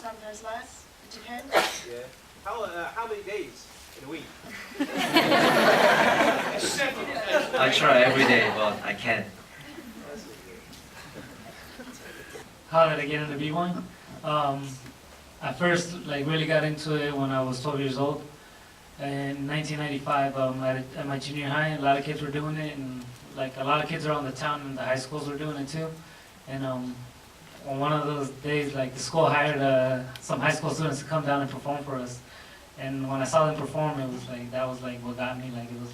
sometimes less. It depends. Yeah. How many days in a week? I try every day, but I can't. How did I get into b-boy? I first really got into it when I was 12 years old. In 1995, at my junior high, a lot of kids were doing it, and a lot of kids around the town and the high schools were doing it too. And on one of those days, the school hired some high school students to come down and perform for us. And when I saw them perform, it was that was what got me. It was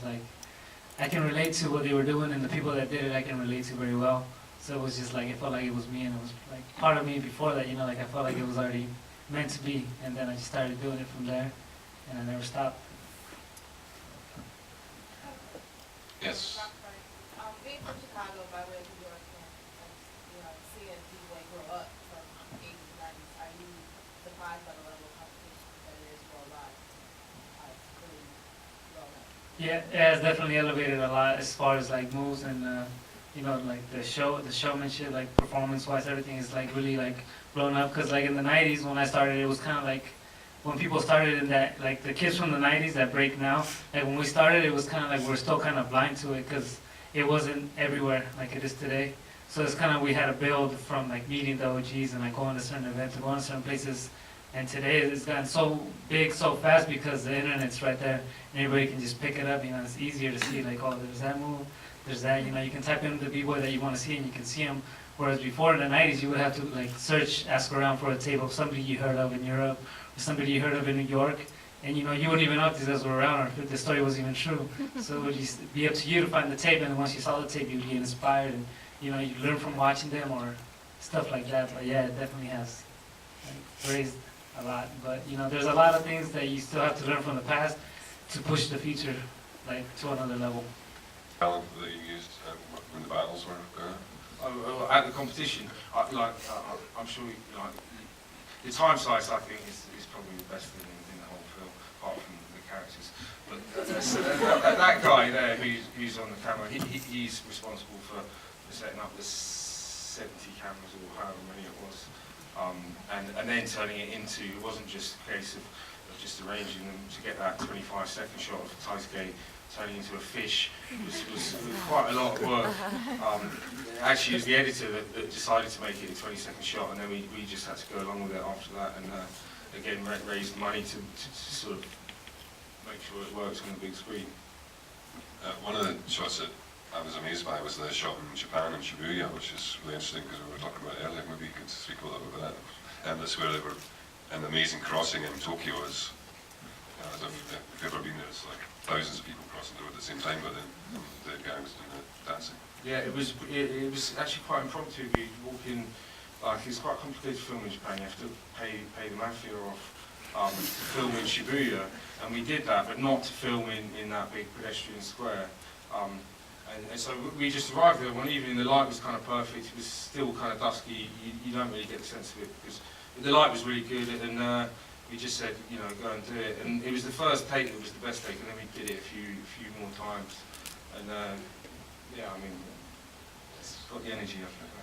I can relate to what they were doing, and the people that did it, I can relate to very well. So it was just it felt like it was me, and it was part of me before that. I felt like it was already meant to be, and then I just started doing it from there, and I never stopped. Yes. Being from Chicago by way of New York and seeing b-boy grow up from 80s, 90s, are you surprised by the level of competition that it is worldwide? Really well known. Yeah, it has definitely elevated a lot as far as moves and the showmanship, performance-wise, everything is really blown up. Because in the 90s when I started, it was kind of when people started in that, the kids from the 90s that break now, when we started, it was kind of we're still kind of blind to it because it wasn't everywhere like it is today. So it's kind of, we had to build from meeting the OGs and going to certain events, going to certain places. And today it's gotten so big so fast because the internet's right there and everybody can just pick it up. It's easier to see oh, there's that move, there's that. You can type in the b-boy that you want to see and you can see him. Whereas before in the 90s, you would have to search, ask around for a tape of somebody you heard of in Europe, or somebody you heard of in New York, and you wouldn't even know if these guys were around or if the story was even true. So it would just be up to you to find the tape, and once you saw the tape, you'd get inspired, and you learn from watching them or stuff like that. But yeah, it definitely has raised a lot. But there's a lot of things that you still have to learn from the past to push the future to another level. Talent that you used when the battles were at the competition, I'm sure the time slice I think is probably the best thing in the whole film, apart from the characters. But that guy there who's on the camera, he's responsible for setting up the 70 cameras or however many it was, and then turning it into, it wasn't just a case of just arranging them to get that 25-second shot of Taisuke turning into a fish. Was quite a lot of work. Actually, it was the editor that decided to make it a 20-second shot, and then we just had to go along with it after that, and again raise money to sort of make sure it works on the big screen. One of the shots that I was amazed by was the shot in Japan in Shibuya, which is really interesting because we were talking about it earlier. Maybe you could speak a little bit about that. And that's where they were, an amazing crossing in Tokyo is. If you've ever been there, it's thousands of people crossing the road at the same time, but then the guy was doing the dancing. Yeah, it was actually quite impromptu. You walk in, it's quite a complicated film in Japan. You have to pay the mafia off to film in Shibuya, and we did that, but not to film in that big pedestrian square. And so we just arrived there one evening. The light was kind of perfect. It was still kind of dusky. You don't really get the sense of it because the light was really good, and we just said, go and do it. And it was the first take that was the best take, and then we did it a few more times. And yeah, I mean, it's got the energy of it.